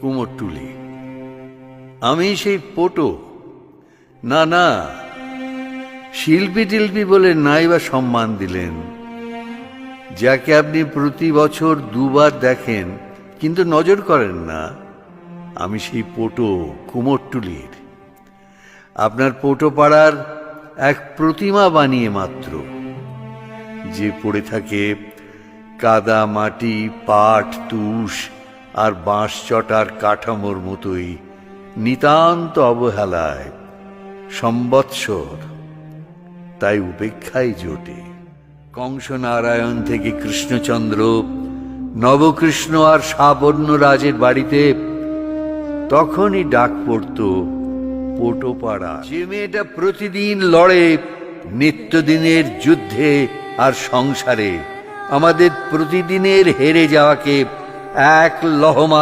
কুমোরটুলি। আমি সেই পটো না, না, শিল্পী টিল্পী বলে নাই বা সম্মান দিলেন, যাকে আপনি প্রতি বছর দুবার দেখেন কিন্তু নজর করেন না। আমি সেই পটো কুমোরটুলির, আপনার পটো পাড়ার এক প্রতিমা বানিয়ে মাত্র, যে পড়ে থাকে কাদা মাটি পাট তুষ আর বাঁশ চটার কাঠামোর মতোই নিতান্ত অবহেলায় সম্বৎসর, তাই উপেক্ষাই জোটে। কংসনারায়ণ থেকে কৃষ্ণচন্দ্র, নবকৃষ্ণ আর সাবর্ণরাজের বাড়িতে তখনই ডাক পড়ত পটোপাড়া। যে মেয়েটা প্রতিদিন লড়ে নিত্যদিনের যুদ্ধে আর সংসারে, আমাদের প্রতিদিনের হেরে যাওয়াকে এক লহমা